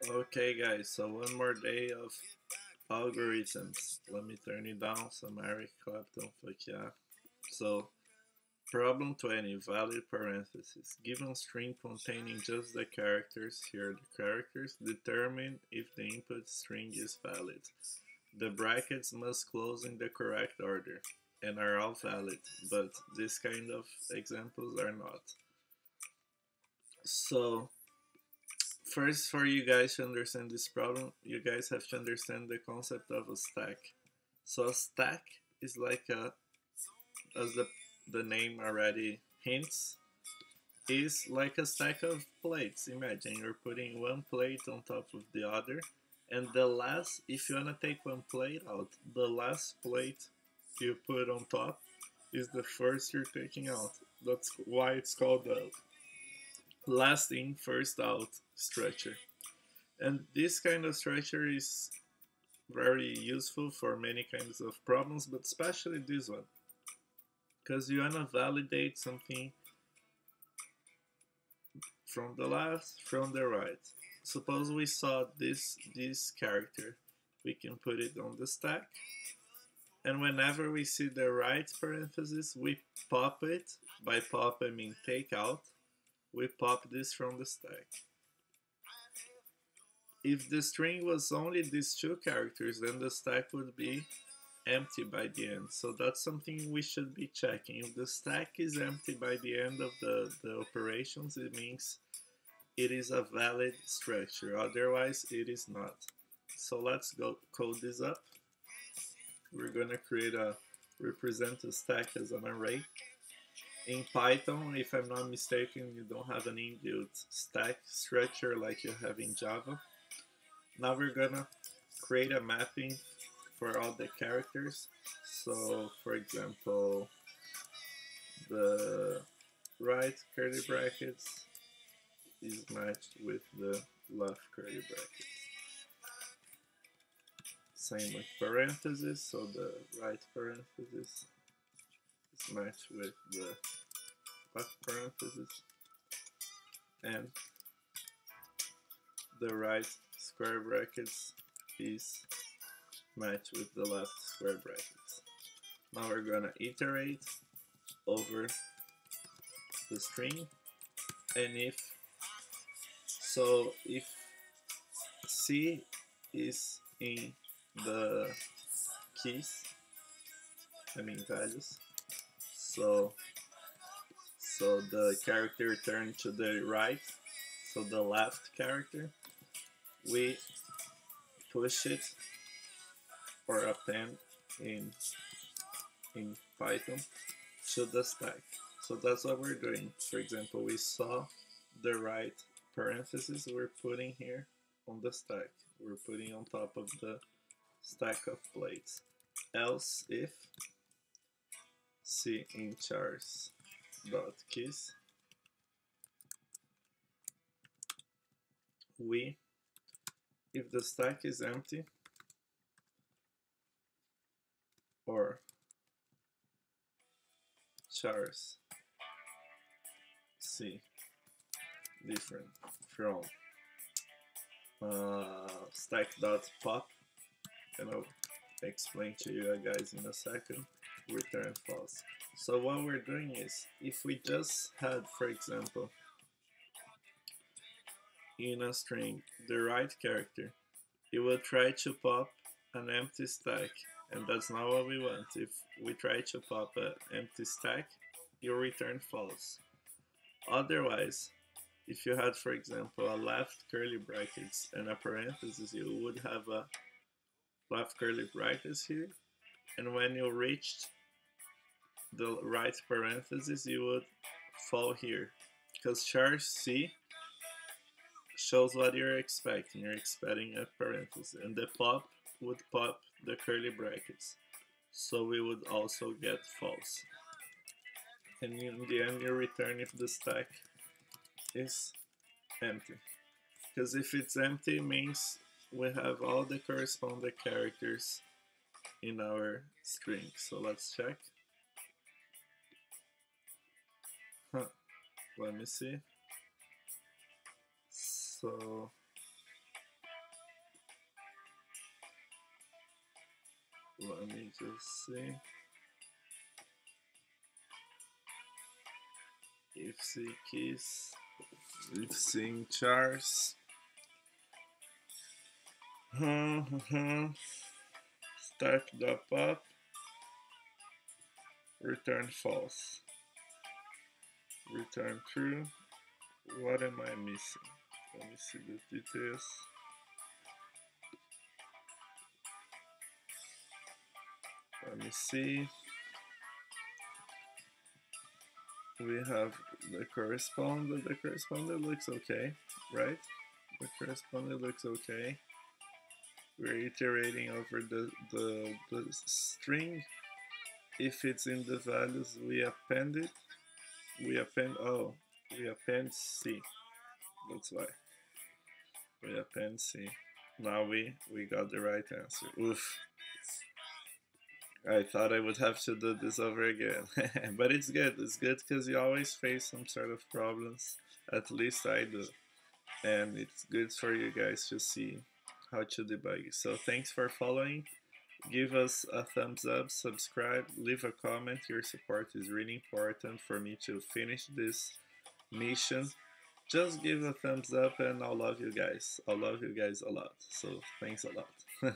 Okay guys, so one more day of algorithms. Let me turn it down some Eric Clapton, fuck yeah. So, problem 20, valid parentheses. Given string containing just the characters, here are the characters, determine if the input string is valid. The brackets must close in the correct order and are all valid, but this kind of examples are not. So, first, for you guys to understand this problem, you guys have to understand the concept of a stack. So a stack is like as the name already hints, is like a stack of plates. Imagine you're putting one plate on top of the other, and the last, if you wanna take one plate out, the last plate you put on top is the first you're taking out. That's why it's called the last in, first out structure. And this kind of structure is very useful for many kinds of problems, but especially this one, because you want to validate something from the left, from the right. Suppose we saw this character, we can put it on the stack, and whenever we see the right parenthesis, we pop it. By pop I mean take out. We pop this from the stack. If the string was only these two characters, then the stack would be empty by the end. So that's something we should be checking. If the stack is empty by the end of the operations, it means it is a valid structure. Otherwise, it is not. So let's go code this up. We're gonna represent a stack as an array. In Python, if I'm not mistaken, you don't have an inbuilt stack structure like you have in Java. Now we're gonna create a mapping for all the characters. So for example, the right curly brackets is matched with the left curly brackets. Same with parentheses, so the right parenthesis is matched with the left parenthesis, and the right square brackets is matched with the left square brackets. Now we're gonna iterate over the string, and if C is in the keys, I mean values, so the character turned to the right, so the left character, we push it or append in Python to the stack. So that's what we're doing. For example, we saw the right parenthesis we're putting here on the stack. We're putting on top of the stack of plates. Else if C in chars dot keys, if the stack is empty or chars C different from stack.pop, and I'll explain to you guys in a second, return false. So what we're doing is, if we just had, for example, in a string the right character, it will try to pop an empty stack, and that's not what we want. If we try to pop an empty stack, you'll return false. Otherwise, if you had, for example, a left curly brackets and a parenthesis, you would have a left curly brackets here, and when you reached the right parenthesis, you would fall here, because char C shows what you're expecting. You're expecting a parenthesis, and the pop would pop the curly brackets, so we would also get false. And in the end, you return if the stack is empty, because if it's empty, it means we have all the corresponding characters in our string. So let's check. Let me see. So Let me just see. If C keys, if C chars. Start the pop, return false, return true. What am I missing? Let me see the details. Let me see. We have the correspondent. The correspondent looks okay, right? The correspondent looks okay. We're iterating over the string. If it's in the values, we append it. We append C. That's why. We append C. Now we got the right answer. Oof. I thought I would have to do this over again. But it's good. It's good because you always face some sort of problems. At least I do. And it's good for you guys to see how to debug. So thanks for following. Give us a thumbs up, subscribe, leave a comment. Your support is really important for me to finish this mission. Just give a thumbs up and I'll love you guys. I'll love you guys a lot. So thanks a lot.